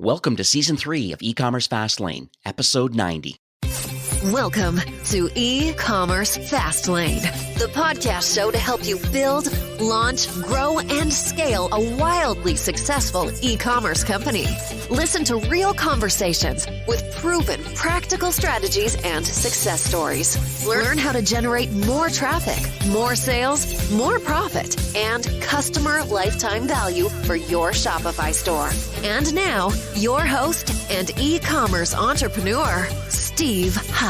Welcome to Season 3 of E-Commerce Fastlane, Episode 90. Welcome to E-Commerce Fastlane, the podcast show to help you build, launch, grow, and scale a wildly successful e-commerce company. Listen to real conversations with proven practical strategies and success stories. Learn how to generate more traffic, more sales, more profit, and customer lifetime value for your Shopify store. And now, your host and e-commerce entrepreneur, Steve Hutt.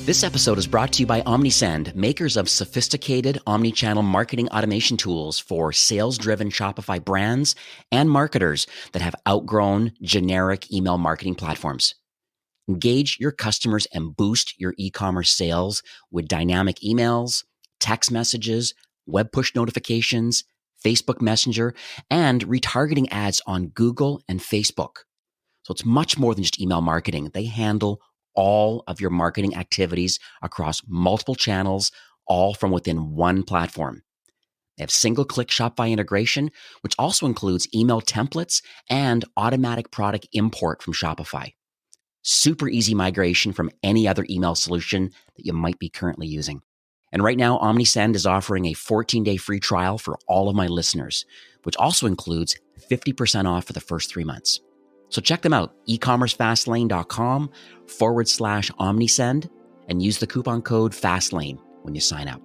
This episode is brought to you by OmniSend, makers of sophisticated omnichannel marketing automation tools for sales-driven Shopify brands and marketers that have outgrown generic email marketing platforms. Engage your customers and boost your e-commerce sales with dynamic emails, text messages, web push notifications, Facebook Messenger, and retargeting ads on Google and Facebook. So it's much more than just email marketing. They handle all of your marketing activities across multiple channels, all from within one platform. They have single-click Shopify integration, which also includes email templates and automatic product import from Shopify. Super easy migration from any other email solution that you might be currently using. And right now, OmniSend is offering a 14-day free trial for all of my listeners, which also includes 50% off for the first 3 months. So check them out, ecommercefastlane.com/OmniSend, and use the coupon code FASTLANE when you sign up.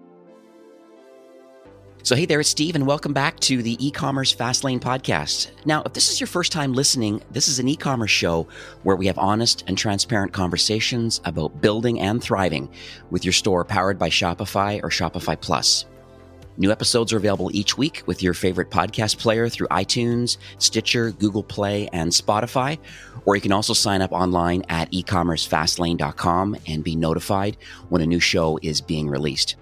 So hey there, it's Steve, and welcome back to the E-Commerce Fastlane podcast. Now, if this is your first time listening, this is an e-commerce show where we have honest and transparent conversations about building and thriving with your store powered by Shopify or Shopify Plus. New episodes are available each week with your favorite podcast player through iTunes, Stitcher, Google Play, and Spotify. Or you can also sign up online at ecommercefastlane.com and be notified when a new show is being released.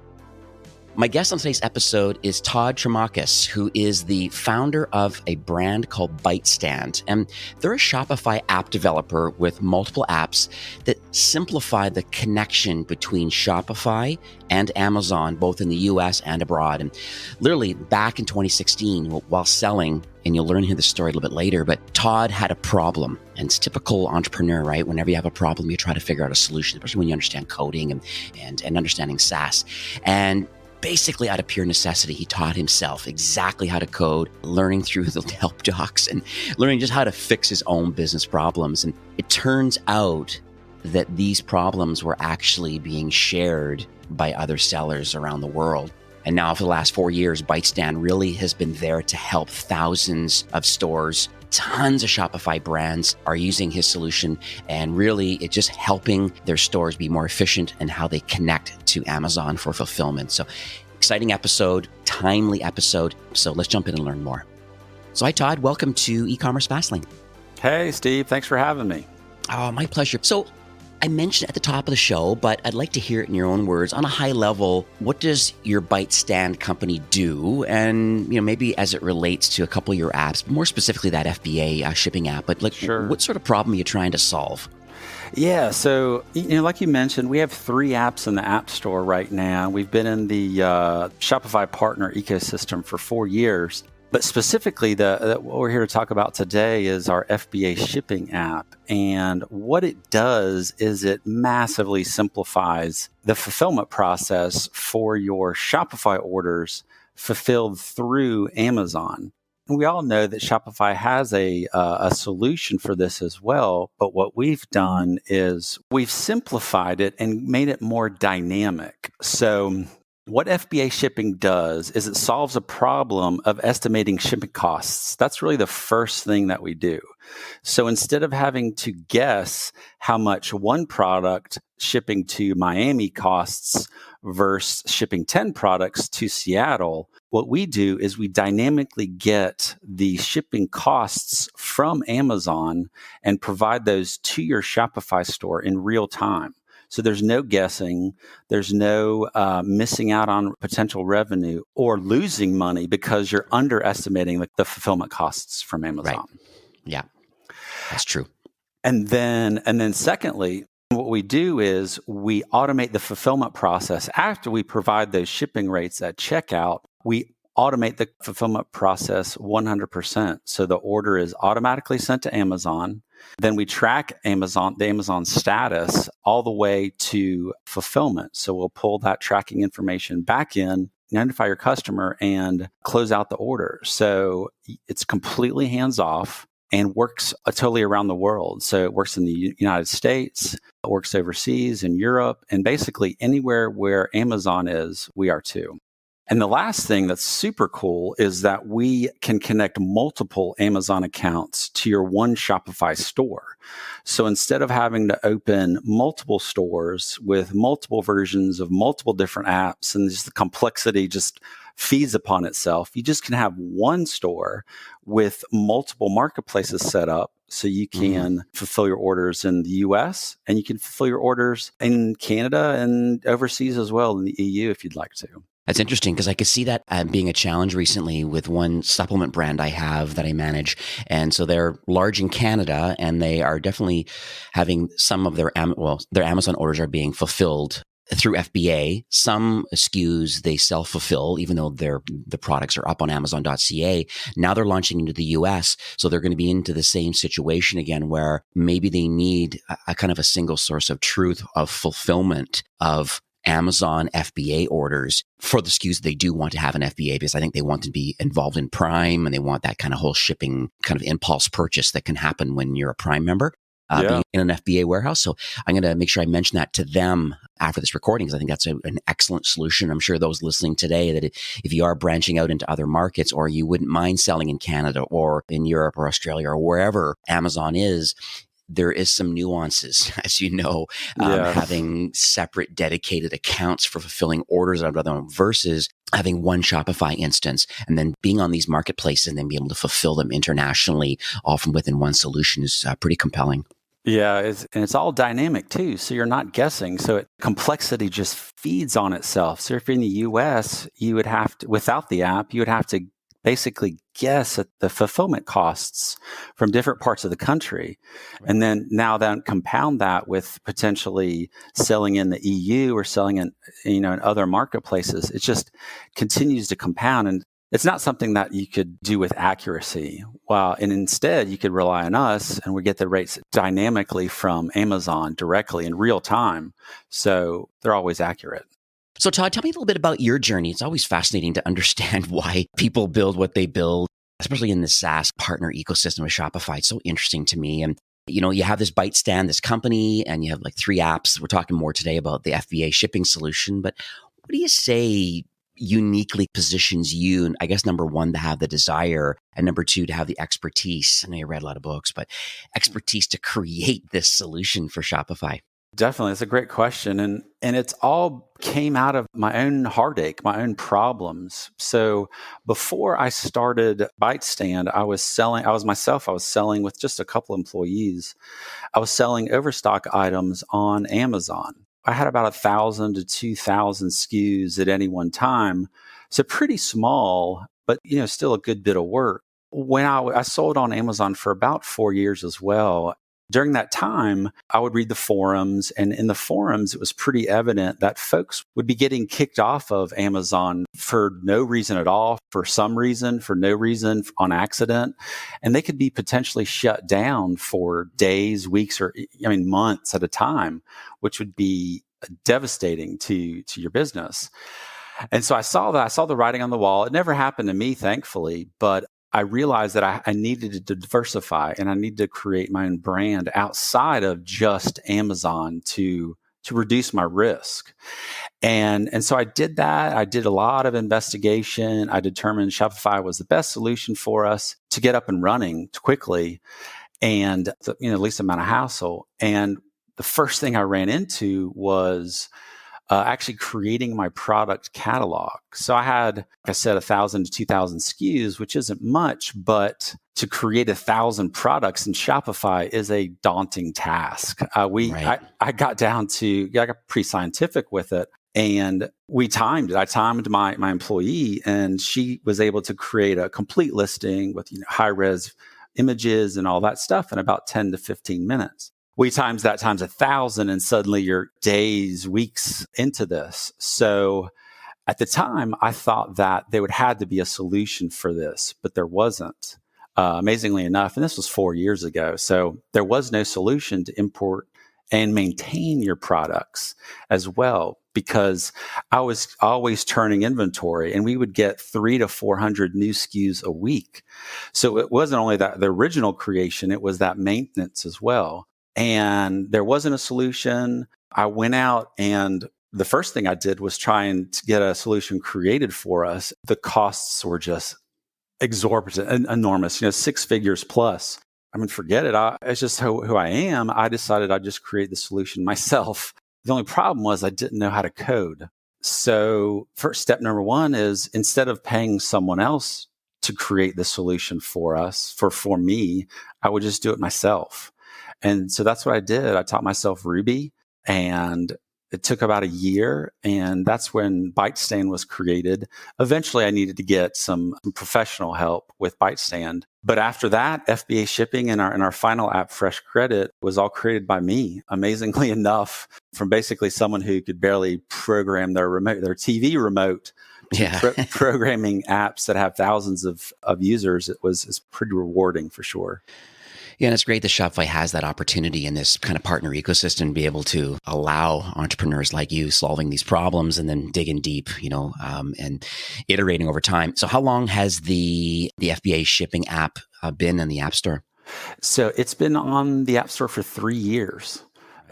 My guest on today's episode is Todd Tremakis, who is the founder of a brand called ByteStand. And they're a Shopify app developer with multiple apps that simplify the connection between Shopify and Amazon, both in the US and abroad. And literally back in 2016, while selling, and you'll learn here the story a little bit later, but Todd had a problem. And it's typical entrepreneur, right? Whenever you have a problem, you try to figure out a solution, especially when you understand coding and understanding SaaS. And basically, out of pure necessity, he taught himself exactly how to code, learning through the help docs and learning just how to fix his own business problems. And it turns out that these problems were actually being shared by other sellers around the world. And now for the last 4 years, ByteStand really has been there to help thousands of stores. Tons of Shopify brands are using his solution, and really it's just helping their stores be more efficient and how they connect to Amazon for fulfillment. So exciting episode, timely episode. So let's jump in and learn more. So hi, Todd. Welcome to E-Commerce Fastlane. Hey, Steve. Thanks for having me. Oh, my pleasure. So I mentioned at the top of the show, but I'd like to hear it in your own words. On a high level, what does your ByteStand company do? And maybe as it relates to a couple of your apps, but more specifically that FBA shipping app. But Sure. What sort of problem are you trying to solve? Yeah, so like you mentioned, we have 3 apps in the App Store right now. We've been in the Shopify partner ecosystem for 4 years. But specifically, what we're here to talk about today is our FBA shipping app. And what it does is it massively simplifies the fulfillment process for your Shopify orders fulfilled through Amazon. And we all know that Shopify has a solution for this as well. But what we've done is we've simplified it and made it more dynamic. So what FBA shipping does is it solves a problem of estimating shipping costs. That's really the first thing that we do. So instead of having to guess how much one product shipping to Miami costs versus shipping 10 products to Seattle, what we do is we dynamically get the shipping costs from Amazon and provide those to your Shopify store in real time. So there's no guessing, there's no missing out on potential revenue or losing money because you're underestimating the fulfillment costs from Amazon. Right. Yeah, that's true. And then secondly, what we do is we automate the fulfillment process. After we provide those shipping rates at checkout, we automate the fulfillment process 100%. So the order is automatically sent to Amazon. Then we track the Amazon status all the way to fulfillment. So we'll pull that tracking information back in, notify your customer, and close out the order. So it's completely hands off and works totally around the world. So it works in the United States, it works overseas in Europe, and basically anywhere where Amazon is, we are too. And the last thing that's super cool is that we can connect multiple Amazon accounts to your one Shopify store. So instead of having to open multiple stores with multiple versions of multiple different apps and just the complexity just feeds upon itself, you just can have one store with multiple marketplaces set up. So you can fulfill your orders in the US and you can fulfill your orders in Canada and overseas as well in the EU if you'd like to. That's interesting because I could see that being a challenge recently with one supplement brand I have that I manage. And so they're large in Canada and they are definitely having some of their Amazon orders are being fulfilled through FBA. Some SKUs they self-fulfill, even though the products are up on Amazon.ca. Now they're launching into the US. So they're going to be into the same situation again, where maybe they need a kind of a single source of truth of fulfillment of Amazon FBA orders for the SKUs they do want to have an FBA, because I think they want to be involved in Prime and they want that kind of whole shipping kind of impulse purchase that can happen when you're a Prime member. Being in an FBA warehouse. So I'm going to make sure I mention that to them after this recording, because I think that's an excellent solution. I'm sure those listening today that if you are branching out into other markets, or you wouldn't mind selling in Canada or in Europe or Australia or wherever Amazon is, there is some nuances, as you know, having separate dedicated accounts for fulfilling orders out of them versus having one Shopify instance and then being on these marketplaces and then be able to fulfill them internationally all from within one solution is pretty compelling. Yeah, and it's all dynamic too. So you're not guessing. So complexity just feeds on itself. So if you're in the US, you would have to, without the app, you would have to basically guess at the fulfillment costs from different parts of the country. Right. And then compound that with potentially selling in the EU or selling in other marketplaces. It just continues to compound. And it's not something that you could do with accuracy. And instead you could rely on us and we get the rates dynamically from Amazon directly in real time. So they're always accurate. So Todd, tell me a little bit about your journey. It's always fascinating to understand why people build what they build, especially in the SaaS partner ecosystem of Shopify. It's so interesting to me. And, you have this ByteStand, this company, and you have like 3 apps. We're talking more today about the FBA shipping solution, but what do you say uniquely positions you? And I guess number 1, to have the desire, and number 2, to have the expertise. I know you read a lot of books, but expertise to create this solution for Shopify. Definitely. It's a great question. And it's all came out of my own heartache, my own problems. So before I started ByteStand, I was selling with just a couple employees. I was selling overstock items on Amazon. I had about 1,000 to 2,000 SKUs at any one time. So pretty small, but still a good bit of work. When I sold on Amazon for about 4 years as well. During that time, I would read the forums, and in the forums, it was pretty evident that folks would be getting kicked off of Amazon for no reason at all, for some reason, for no reason, on accident. And they could be potentially shut down for days, weeks, or months at a time, which would be devastating to your business. And so I saw the writing on the wall. It never happened to me, thankfully, but I realized that I needed to diversify and I needed to create my own brand outside of just Amazon to reduce my risk. And so I did that. I did a lot of investigation. I determined Shopify was the best solution for us to get up and running quickly and least amount of hassle. And the first thing I ran into was actually creating my product catalog. So I had, like I said, 1,000 to 2,000 SKUs, which isn't much, but to create 1,000 products in Shopify is a daunting task. I got down to, I got pretty scientific with it, and we timed it. I timed my employee, and she was able to create a complete listing with high-res images and all that stuff in about 10 to 15 minutes. We times that times 1,000, and suddenly you're days, weeks into this. So At the time, I thought that there would have to be a solution for this, but there wasn't. Amazingly enough, and this was 4 years ago, so there was no solution to import and maintain your products as well, because I was always turning inventory, and we would get 300 to 400 new SKUs a week. So it wasn't only that the original creation, it was that maintenance as well. And there wasn't a solution. I went out, and the first thing I did was trying to get a solution created for us. The costs were just exorbitant and enormous, 6 figures plus. I mean, forget it. It's just who I am. I decided I'd just create the solution myself. The only problem was I didn't know how to code. So first step number one is, instead of paying someone else to create the solution for us, for me, I would just do it myself. And so that's what I did. I taught myself Ruby, and it took about a year, and that's when ByteStand was created. Eventually, I needed to get some professional help with ByteStand. But after that, FBA shipping and our final app, Fresh Credit, was all created by me, amazingly enough, from basically someone who could barely program their TV remote, to programming apps that have thousands of users. It's pretty rewarding for sure. Yeah, and it's great that Shopify has that opportunity in this kind of partner ecosystem to be able to allow entrepreneurs like you solving these problems and then digging deep, and iterating over time. So how long has the FBA shipping app been in the App Store? So it's been on the App Store for 3 years.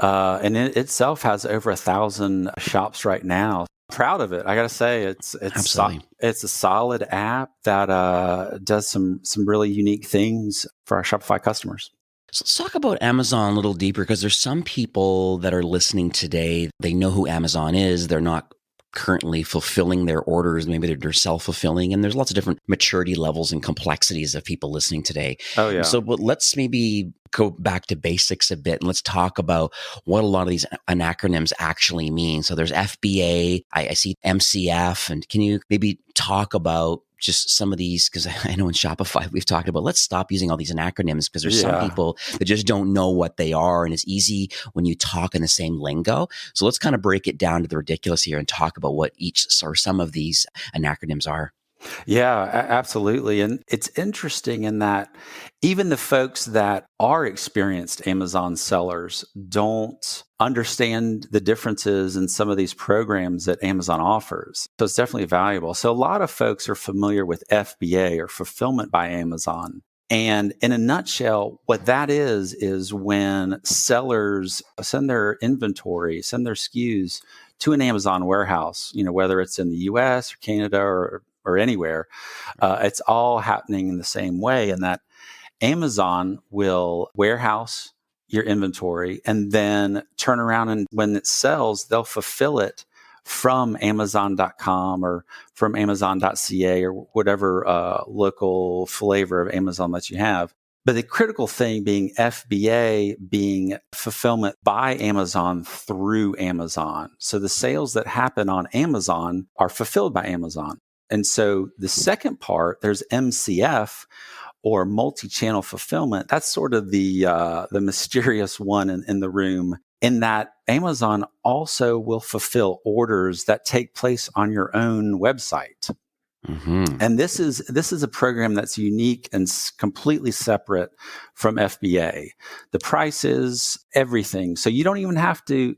And it itself has over 1,000 shops right now. Proud of it. I got to say, it's a solid app that does some really unique things for our Shopify customers. So let's talk about Amazon a little deeper, because there's some people that are listening today. They know who Amazon is. They're not currently fulfilling their orders. Maybe they're self-fulfilling, and there's lots of different maturity levels and complexities of people listening today. Oh, yeah. So let's maybe go back to basics a bit, and let's talk about what a lot of these acronyms actually mean. So there's FBA, I see MCF, and can you maybe talk about just some of these? Because I know in Shopify we've talked about, let's stop using all these acronyms, because there's some people that just don't know what they are, and it's easy when you talk in the same lingo. So let's kind of break it down to the ridiculous here and talk about what each or some of these acronyms are. Yeah, absolutely. And it's interesting in that even the folks that are experienced Amazon sellers don't understand the differences in some of these programs that Amazon offers. So it's definitely valuable. So a lot of folks are familiar with FBA, or Fulfillment by Amazon. And in a nutshell, what that is when sellers send their inventory, send their SKUs to an Amazon warehouse, whether it's in the US or Canada or anywhere, it's all happening in the same way, in that Amazon will warehouse your inventory and then turn around, and when it sells, they'll fulfill it from Amazon.com or from Amazon.ca or whatever local flavor of Amazon that you have. But the critical thing being FBA, being fulfillment by Amazon through Amazon. So the sales that happen on Amazon are fulfilled by Amazon. And so the second part, there's MCF, or multi-channel fulfillment. That's sort of the mysterious one in the room, in that Amazon also will fulfill orders that take place on your own website. Mm-hmm. And this is a program that's unique and completely separate from FBA. The price is everything. So you don't even have to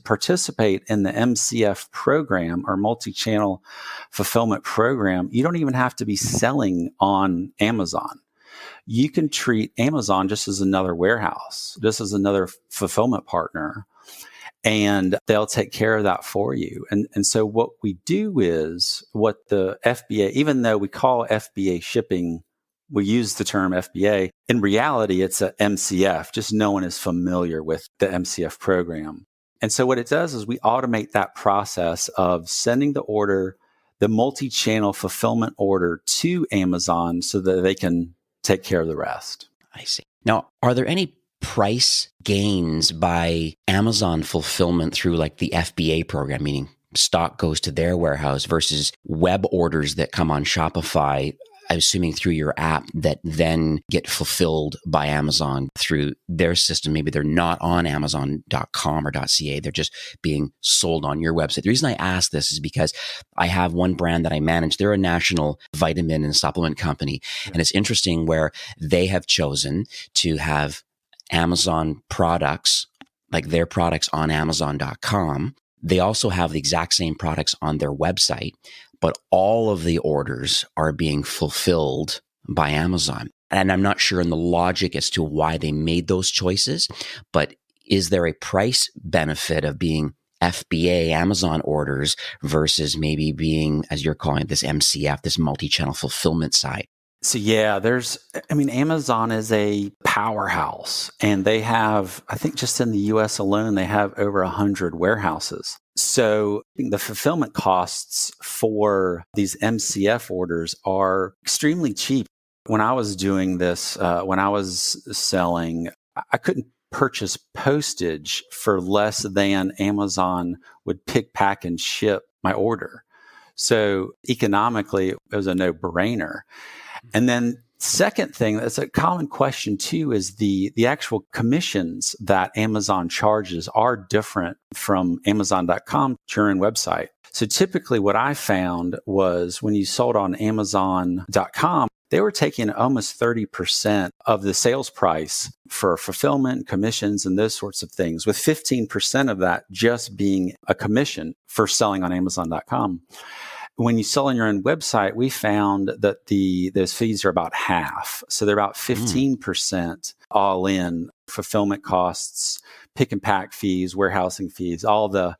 participate in the MCF program, or multi-channel fulfillment program. You don't even have to be selling on Amazon. You can treat Amazon just as another warehouse, just as another fulfillment partner, and they'll take care of that for you. And so what we do is, what the FBA, even though we call FBA shipping, we use the term FBA, in reality, it's a MCF, just no one is familiar with the MCF program. And so what it does is we automate that process of sending the order, the multi-channel fulfillment order, to Amazon so that they can take care of the rest. I see. Now, are there any price gains by Amazon fulfillment through like the FBA program, meaning stock goes to their warehouse, versus web orders that come on Shopify? I'm assuming through your app that then get fulfilled by Amazon through their system. Maybe they're not on Amazon.com or .ca. They're just being sold on your website. The reason I ask this is because I have one brand that I manage. They're a national vitamin and supplement company. And it's interesting where they have chosen to have Amazon products, like their products on Amazon.com. They also have the exact same products on their website, but all of the orders are being fulfilled by Amazon. And I'm not sure in the logic as to why they made those choices, but is there a price benefit of being FBA Amazon orders versus maybe being, as you're calling it, this MCF, this multi-channel fulfillment side? So yeah, Amazon is a powerhouse, and they have, I think just in the US alone, they have over 100 warehouses. So the fulfillment costs for these MCF orders are extremely cheap. When I was doing this, when I was selling, I couldn't purchase postage for less than Amazon would pick, pack, and ship my order. So economically, it was a no-brainer. And then second thing, that's a common question too, is the actual commissions that Amazon charges are different from Amazon.com to your own website. So typically what I found was when you sold on Amazon.com, they were taking almost 30% of the sales price for fulfillment, commissions, and those sorts of things, with 15% of that just being a commission for selling on Amazon.com. When you sell on your own website, we found that those fees are about half. So they're about 15% all in fulfillment costs, pick and pack fees, warehousing fees, all the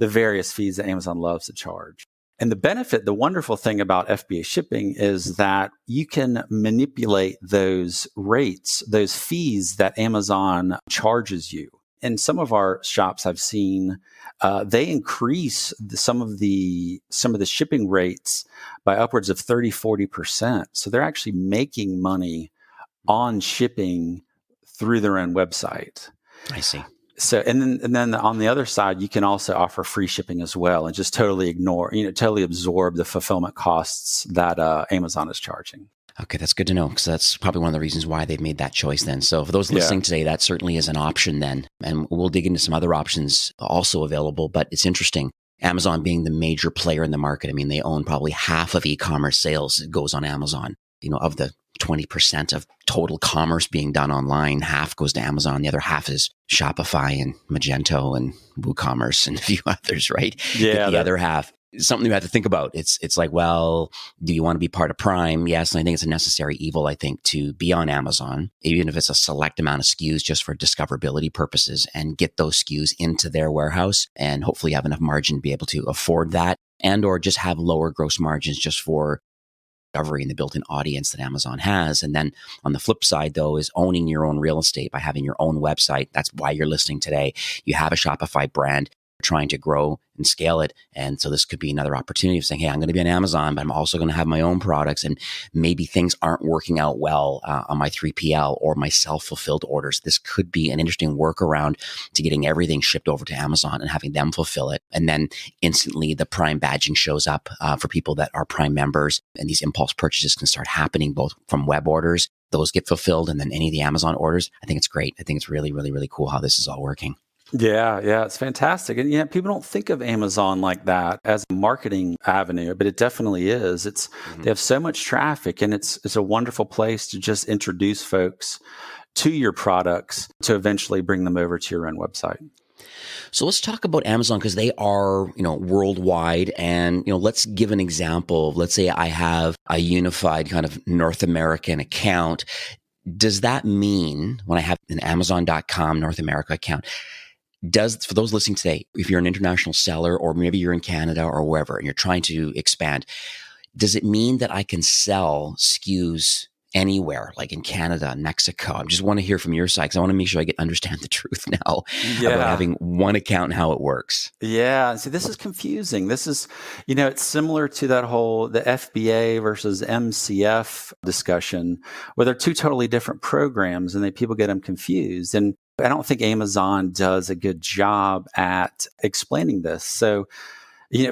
various fees that Amazon loves to charge. And the wonderful thing about FBA shipping is that you can manipulate those rates, those fees that Amazon charges you. In some of our shops I've seen, they increase some of the shipping rates by upwards of 30-40%. So they're actually making money on shipping through their own website. I see. So, and then on the other side, you can also offer free shipping as well, and just totally totally absorb the fulfillment costs that Amazon is charging. Okay, that's good to know, because that's probably one of the reasons why they've made that choice then. So for those listening today, that certainly is an option then. And we'll dig into some other options also available, but it's interesting. Amazon being the major player in the market. I mean, they own probably half of e-commerce sales goes on Amazon. Of the 20% of total commerce being done online, half goes to Amazon. The other half is Shopify and Magento and WooCommerce and a few others, right? Yeah. The other half, something you have to think about. It's like, well, do you want to be part of Prime? Yes. And I think it's a necessary evil, I think, to be on Amazon, even if it's a select amount of SKUs just for discoverability purposes, and get those SKUs into their warehouse and hopefully have enough margin to be able to afford that, and or just have lower gross margins just for discovery and the built-in audience that Amazon has. And then on the flip side, though, is owning your own real estate by having your own website. That's why you're listening today. You have a Shopify brand, trying to grow and scale it. And so this could be another opportunity of saying, hey, I'm going to be on Amazon, but I'm also going to have my own products. And maybe things aren't working out well on my 3PL or my self-fulfilled orders. This could be an interesting workaround to getting everything shipped over to Amazon and having them fulfill it. And then instantly the Prime badging shows up for people that are Prime members. And these impulse purchases can start happening both from web orders. Those get fulfilled. And then any of the Amazon orders. I think it's great. I think it's really, really, really cool how this is all working. Yeah, it's fantastic. And people don't think of Amazon like that as a marketing avenue, but it definitely is. They have so much traffic, and it's a wonderful place to just introduce folks to your products to eventually bring them over to your own website. So let's talk about Amazon, because they are, worldwide. And, let's give an example. Let's say I have a unified kind of North American account. Does that mean when I have an Amazon.com North America account, for those listening today, if you're an international seller, or maybe you're in Canada or wherever, and you're trying to expand, does it mean that I can sell SKUs anywhere, like in Canada, Mexico? I just want to hear from your side, because I want to make sure I understand the truth now about having one account and how it works. Yeah. See, this is confusing. This is, it's similar to the FBA versus MCF discussion, where they're two totally different programs, and people get them confused. And I don't think Amazon does a good job at explaining this. So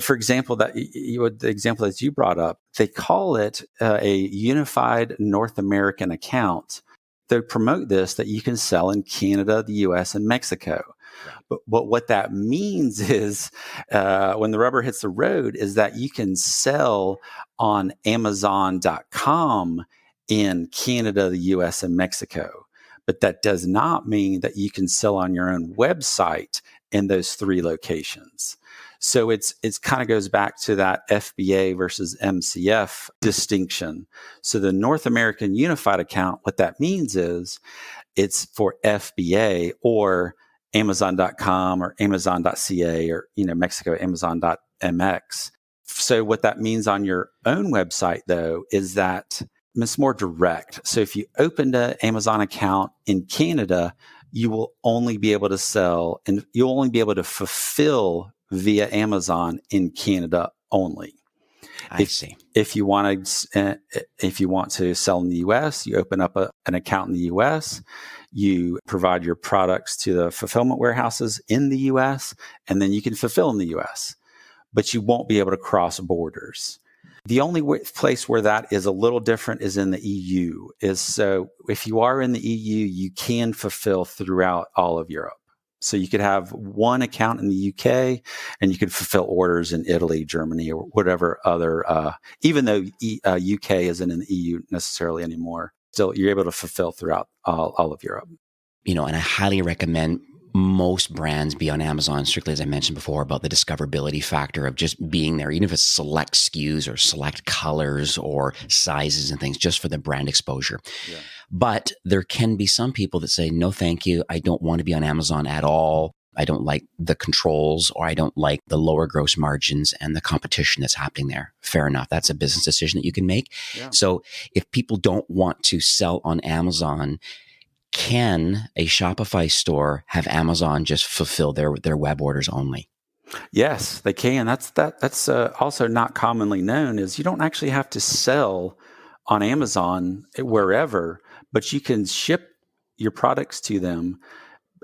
For example, the example that you brought up, they call it a unified North American account. They promote this that you can sell in Canada, the U.S., and Mexico. Right. But what that means is, when the rubber hits the road, is that you can sell on Amazon.com in Canada, the U.S., and Mexico. But that does not mean that you can sell on your own website in those 3 locations. So it's kind of goes back to that FBA versus MCF distinction. So the North American Unified Account, what that means is it's for FBA or Amazon.com or Amazon.ca or, Mexico, Amazon.mx. So what that means on your own website, though, is that it's more direct. So if you opened an Amazon account in Canada, you will only be able to sell and you'll only be able to fulfill via Amazon in Canada only. I see. If you want to sell in the U.S., you open up an account in the U.S., you provide your products to the fulfillment warehouses in the U.S., and then you can fulfill in the U.S., but you won't be able to cross borders. The only place where that is a little different is in the EU. So if you are in the EU, you can fulfill throughout all of Europe. So you could have one account in the UK and you could fulfill orders in Italy, Germany, or whatever other, even though UK isn't in the EU necessarily anymore, still you're able to fulfill throughout all of Europe. And I highly recommend most brands be on Amazon, strictly as I mentioned before, about the discoverability factor of just being there, even if it's select SKUs or select colors or sizes and things, just for the brand exposure. Yeah. But there can be some people that say, no, thank you. I don't want to be on Amazon at all. I don't like the controls, or I don't like the lower gross margins and the competition that's happening there. Fair enough. That's a business decision that you can make. Yeah. So if people don't want to sell on Amazon, can a Shopify store have Amazon just fulfill their web orders only? Yes, they can. That's also not commonly known, is you don't actually have to sell on Amazon wherever, but you can ship your products to them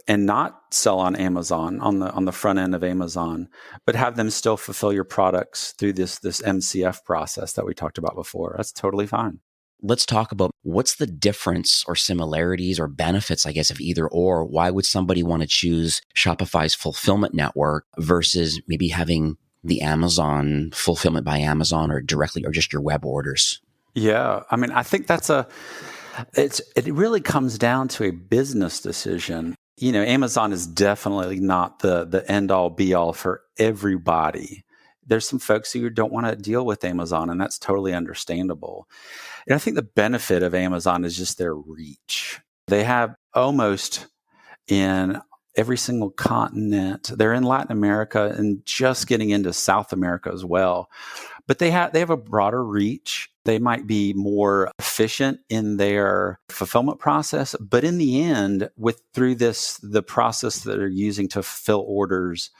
and not sell on Amazon on the front end of Amazon, but have them still fulfill your products through this MCF process that we talked about before. That's totally fine. Let's talk about what's the difference or similarities or benefits, I guess, of either or. Why would somebody want to choose Shopify's fulfillment network versus maybe having the Amazon fulfillment by Amazon or directly or just your web orders? Yeah. I mean, I think it really comes down to a business decision. Amazon is definitely not the end all be all for everybody. There's some folks who don't want to deal with Amazon, and that's totally understandable. And I think the benefit of Amazon is just their reach. They have almost in every single continent. They're in Latin America and just getting into South America as well. But they have a broader reach. They might be more efficient in their fulfillment process, but in the end, through the process that they're using to fulfill orders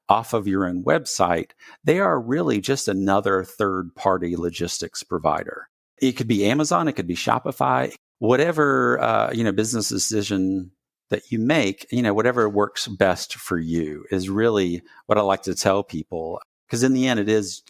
off of your own website, they are really just another third-party logistics provider. It could be Amazon, it could be Shopify, whatever business decision that you make, whatever works best for you is really what I like to tell people. Because in the end,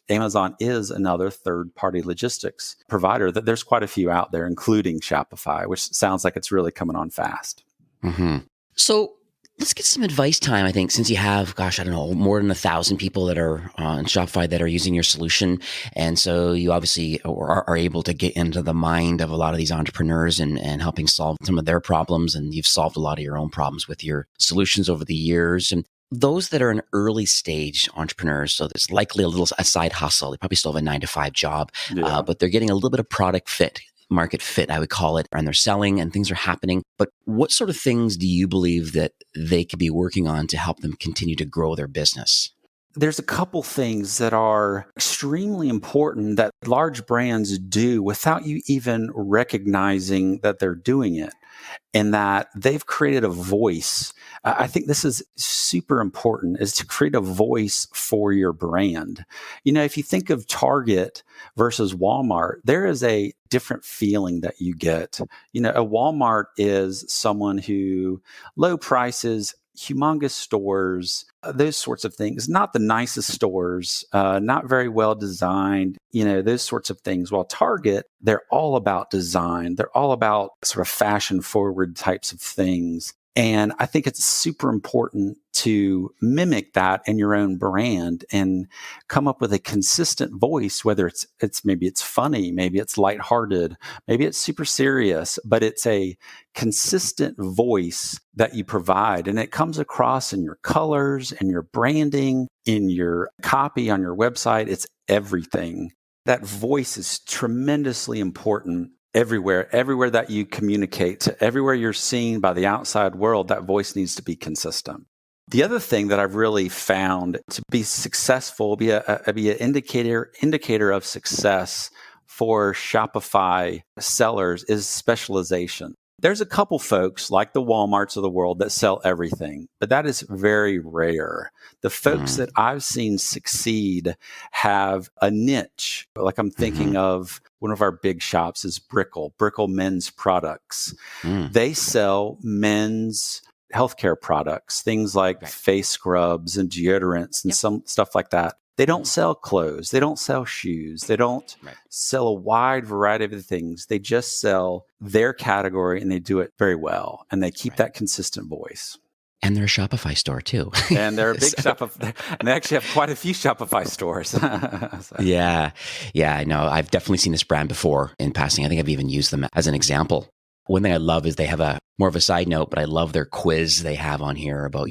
Amazon is another third-party logistics provider. That there's quite a few out there, including Shopify, which sounds like it's really coming on fast. Mm-hmm. So let's get some advice time, I think, since you have, more than 1,000 people that are on Shopify that are using your solution. And so you obviously are able to get into the mind of a lot of these entrepreneurs and helping solve some of their problems. And you've solved a lot of your own problems with your solutions over the years. And those that are an early stage entrepreneurs, so there's likely a side hustle. They probably still have a 9-to-5 job, but they're getting a little bit of market fit, I would call it, and they're selling and things are happening. But what sort of things do you believe that they could be working on to help them continue to grow their business? There's a couple things that are extremely important that large brands do without you even recognizing that they're doing it, and that they've created a voice. I think this is super important, is to create a voice for your brand. If you think of Target versus Walmart, there is a different feeling that you get. A Walmart is someone who low prices, humongous stores, those sorts of things, not the nicest stores, not very well designed, those sorts of things. While Target, they're all about design. They're all about sort of fashion forward types of things. And I think it's super important to mimic that in your own brand and come up with a consistent voice, whether it's maybe it's funny, maybe it's lighthearted, maybe it's super serious, but it's a consistent voice that you provide. And it comes across in your colors and your branding, in your copy on your website. It's everything. That voice is tremendously important. Everywhere that you communicate to, everywhere you're seen by the outside world, that voice needs to be consistent. The other thing that I've really found to be successful, be an indicator of success for Shopify sellers is specialization. There's a couple folks like the Walmarts of the world that sell everything, but that is very rare. The folks that I've seen succeed have a niche. Like I'm thinking of one of our big shops is Brickle Men's Products. They sell men's healthcare products, things like face scrubs and deodorants and some stuff like that. They don't sell clothes. They don't sell shoes. They don't sell a wide variety of things. They just sell their category and they do it very well. And they keep that consistent voice. And they're a Shopify store too. And they're a big Shopify. And they actually have quite a few Shopify stores. So. Yeah, I know. I've definitely seen this brand before in passing. I think I've even used them as an example. One thing I love is they have a more of a side note, but I love their quiz they have on here about,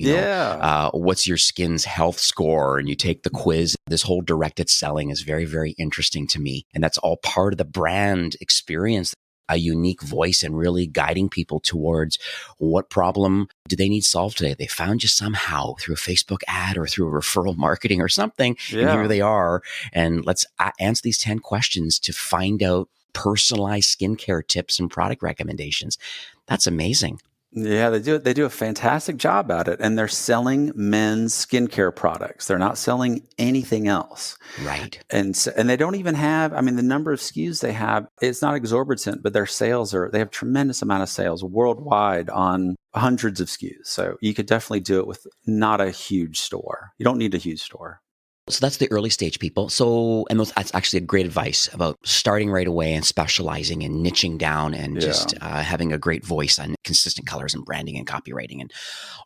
what's your skin's health score? And you take the quiz. This whole directed selling is very, very interesting to me. And that's all part of the brand experience, a unique voice and really guiding people towards what problem do they need solved today. They found you somehow through a Facebook ad or through a referral marketing or something. Yeah. And here they are. And let's answer these 10 questions to find out personalized skincare tips and product recommendations. That's amazing. Yeah, they do a fantastic job at it. And they're selling men's skincare products. They're not selling anything else. Right. And they don't even have, the number of SKUs they have, it's not exorbitant, but their sales they have tremendous amount of sales worldwide on hundreds of SKUs. So you could definitely do it with not a huge store. You don't need a huge store. So that's the early stage people. That's actually a great advice about starting right away and specializing and niching down and just having a great voice on consistent colors and branding and copywriting and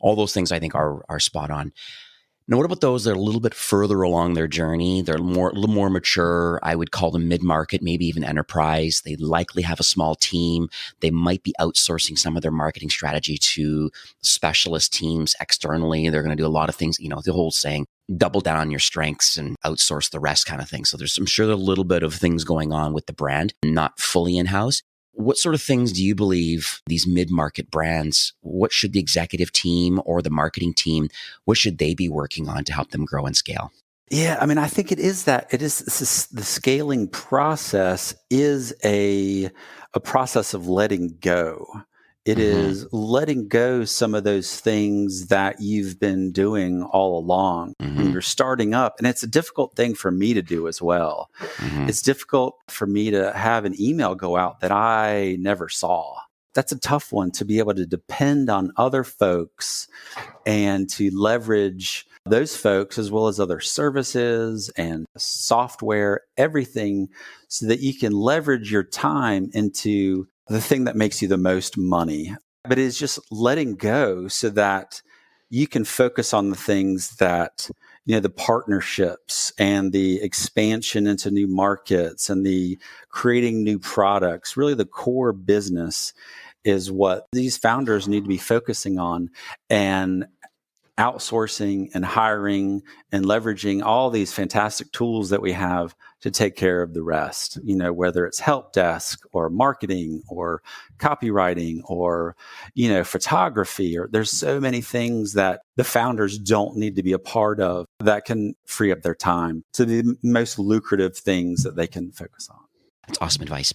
all those things I think are spot on. Now, what about those that are a little bit further along their journey? They're a little more mature. I would call them mid-market, maybe even enterprise. They likely have a small team. They might be outsourcing some of their marketing strategy to specialist teams externally. They're going to do a lot of things, the whole saying, double down on your strengths and outsource the rest kind of thing. So I'm sure there's a little bit of things going on with the brand, not fully in-house. What sort of things do you believe these mid-market brands, what should the executive team or the marketing team, what should they be working on to help them grow and scale? Yeah, I think the scaling process is a process of letting go. It is letting go some of those things that you've been doing all along when you're starting up. And it's a difficult thing for me to do as well. It's difficult for me to have an email go out that I never saw. That's a tough one, to be able to depend on other folks and to leverage those folks as well as other services and software, everything, so that you can leverage your time into the thing that makes you the most money. But it's just letting go so that you can focus on the things that, the partnerships and the expansion into new markets and the creating new products. Really, the core business is what these founders need to be focusing on, and outsourcing and hiring and leveraging all these fantastic tools that we have to take care of the rest, whether it's help desk or marketing or copywriting or, photography, or there's so many things that the founders don't need to be a part of that can free up their time to the most lucrative things that they can focus on. That's awesome advice.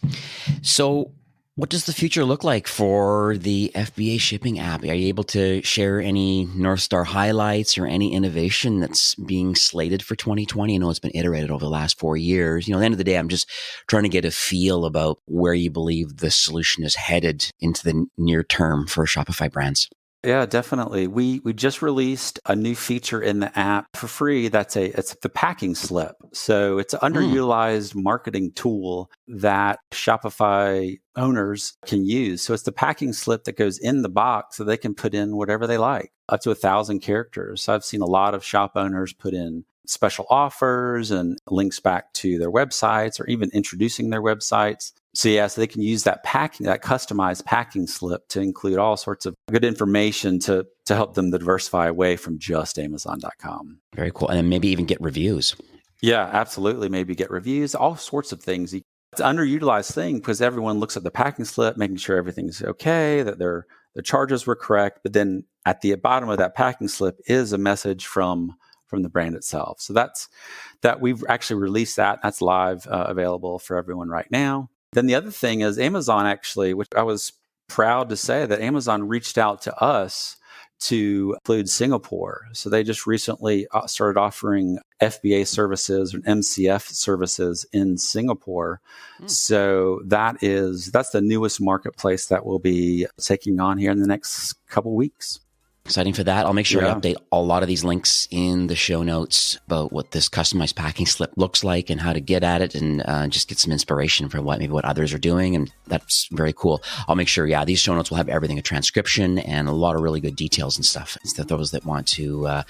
So what does the future look like for the FBA shipping app? Are you able to share any North Star highlights or any innovation that's being slated for 2020? I know it's been iterated over the last 4 years. At the end of the day, I'm just trying to get a feel about where you believe the solution is headed into the near term for Shopify brands. Yeah, definitely. We just released a new feature in the app for free. It's the packing slip. So it's an Mm. underutilized marketing tool that Shopify owners can use. So it's the packing slip that goes in the box so they can put in whatever they like, up to 1,000 characters. So I've seen a lot of shop owners put in special offers and links back to their websites or even introducing their websites. So they can use that customized packing slip to include all sorts of good information to help them diversify away from just Amazon.com. Very cool. And then maybe even get reviews. Yeah, absolutely. Maybe get reviews, all sorts of things. It's an underutilized thing because everyone looks at the packing slip, making sure everything's okay, that their charges were correct. But then at the bottom of that packing slip is a message from the brand itself. So that we've actually released that. That's live, available for everyone right now. Then the other thing is Amazon actually, which I was proud to say that Amazon reached out to us to include Singapore. So they just recently started offering FBA services and MCF services in Singapore. So that's the newest marketplace that we'll be taking on here in the next couple weeks. Exciting for that. I'll make sure I update a lot of these links in the show notes about what this customized packing slip looks like and how to get at it, and just get some inspiration for what others are doing. And that's very cool. I'll make sure, these show notes will have everything, a transcription and a lot of really good details and stuff. It's for those that want to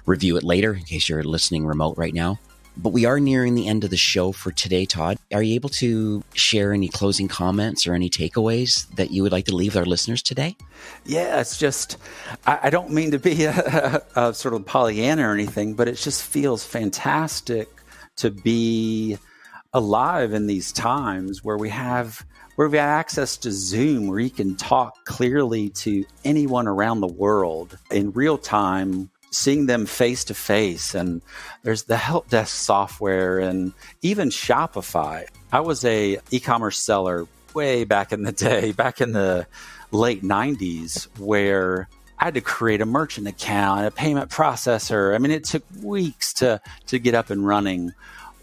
review it later, in case you're listening remote right now. But we are nearing the end of the show for today, Todd. Are you able to share any closing comments or any takeaways that you would like to leave our listeners today? Yeah, it's just, I don't mean to be a sort of Pollyanna or anything, but it just feels fantastic to be alive in these times where we have access to Zoom, where you can talk clearly to anyone around the world in real time, seeing them face to face. And there's the help desk software and even Shopify. I was a e-commerce seller way back in the day, back in the late 90s, where I had to create a merchant account, a payment processor. I mean, it took weeks to get up and running,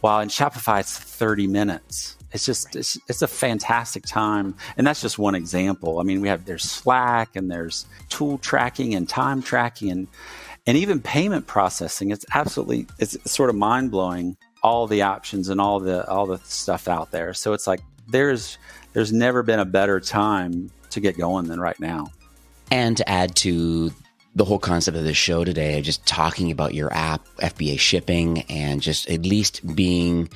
while in Shopify, it's 30 minutes. It's just, it's a fantastic time. And that's just one example. I mean, there's Slack and there's tool tracking and time tracking and even payment processing. It's sort of mind blowing, all the options and all the stuff out there. So it's like, there's never been a better time to get going than right now. And to add to the whole concept of this show today, just talking about your app, FBA shipping, and just at least being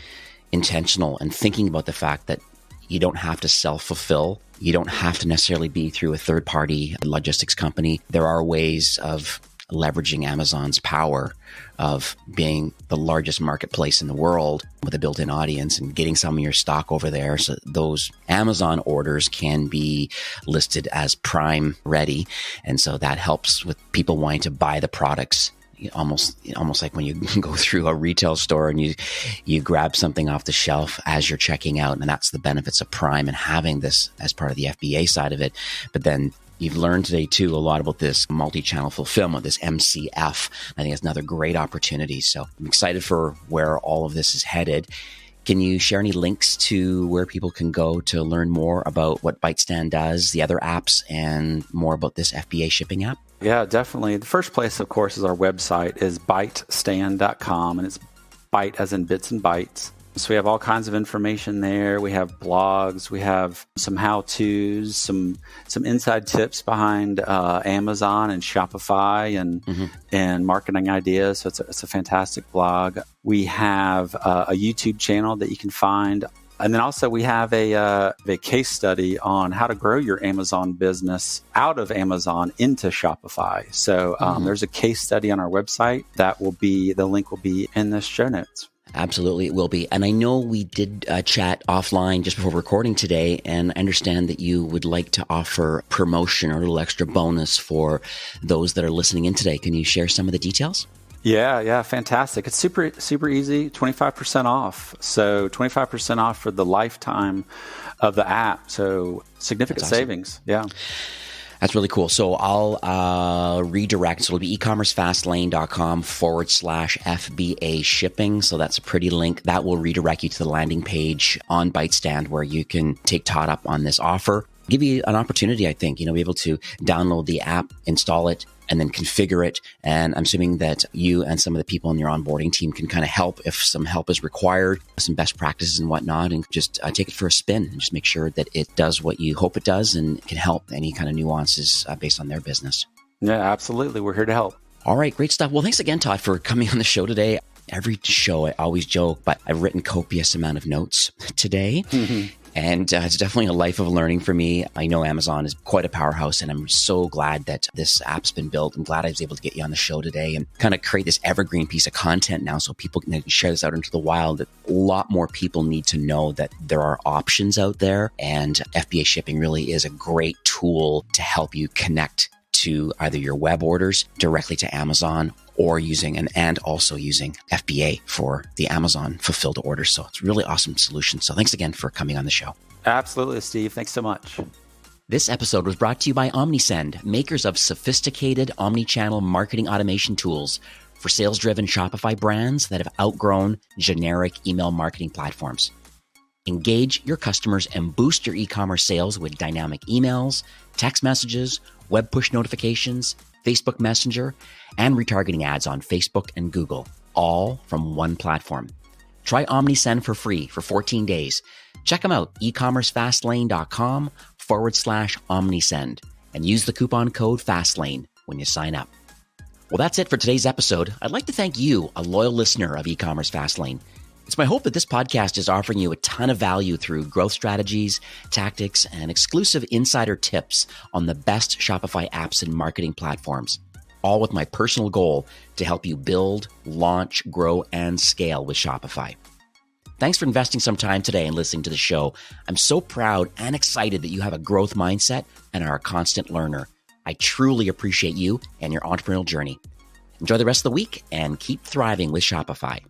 intentional and thinking about the fact that you don't have to self-fulfill. You don't have to necessarily be through a third-party logistics company. There are ways of leveraging Amazon's power of being the largest marketplace in the world with a built-in audience and getting some of your stock over there, so those Amazon orders can be listed as Prime ready. And so that helps with people wanting to buy the products. Almost like when you go through a retail store and you grab something off the shelf as you're checking out. And that's the benefits of Prime and having this as part of the FBA side of it. But then you've learned today, too, a lot about this multi-channel fulfillment, this MCF. I think it's another great opportunity. So I'm excited for where all of this is headed. Can you share any links to where people can go to learn more about what ByteStand does, the other apps, and more about this FBA shipping app? Yeah, definitely. The first place, of course, is our website is bytestand.com, and it's byte as in bits and bytes. So we have all kinds of information there. We have blogs. We have some how-tos, some inside tips behind Amazon and Shopify and marketing ideas. So it's a fantastic blog. We have a YouTube channel that you can find. And then also we have a case study on how to grow your Amazon business out of Amazon into Shopify. So there's a case study on our website the link will be in the show notes. Absolutely, it will be. And I know we did chat offline just before recording today, and I understand that you would like to offer promotion or a little extra bonus for those that are listening in today. Can you share some of the details? Yeah, fantastic. It's super easy, 25% off. So 25% off for the lifetime of the app. So significant savings. Yeah. That's really cool. So I'll redirect. So it'll be ecommercefastlane.com/FBA shipping. So that's a pretty link. That will redirect you to the landing page on ByteStand where you can take Todd up on this offer. give you an opportunity, I think, be able to download the app, install it, and then configure it. And I'm assuming that you and some of the people in your onboarding team can kind of help if some help is required, some best practices and whatnot, and just take it for a spin and just make sure that it does what you hope it does and can help any kind of nuances based on their business. Yeah, absolutely. We're here to help. All right, great stuff. Well, thanks again, Todd, for coming on the show today. Every show, I always joke, but I've written copious amount of notes today. And it's definitely a life of learning for me. I know Amazon is quite a powerhouse, and I'm so glad that this app's been built. I'm glad I was able to get you on the show today and kind of create this evergreen piece of content now so people can share this out into the wild. A lot more people need to know that there are options out there, and FBA shipping really is a great tool to help you connect to either your web orders directly to Amazon or and also using FBA for the Amazon fulfilled orders. So it's a really awesome solution. So thanks again for coming on the show. Absolutely, Steve. Thanks so much. This episode was brought to you by OmniSend, makers of sophisticated omni-channel marketing automation tools for sales-driven Shopify brands that have outgrown generic email marketing platforms. Engage your customers and boost your e-commerce sales with dynamic emails, text messages, web push notifications, Facebook Messenger, and retargeting ads on Facebook and Google, all from one platform. Try OmniSend for free for 14 days. Check them out, ecommercefastlane.com/OmniSend, and use the coupon code FASTLANE when you sign up. Well, that's it for today's episode. I'd like to thank you, a loyal listener of E-commerce Fastlane. It's my hope that this podcast is offering you a ton of value through growth strategies, tactics, and exclusive insider tips on the best Shopify apps and marketing platforms, all with my personal goal to help you build, launch, grow, and scale with Shopify. Thanks for investing some time today and listening to the show. I'm so proud and excited that you have a growth mindset and are a constant learner. I truly appreciate you and your entrepreneurial journey. Enjoy the rest of the week and keep thriving with Shopify.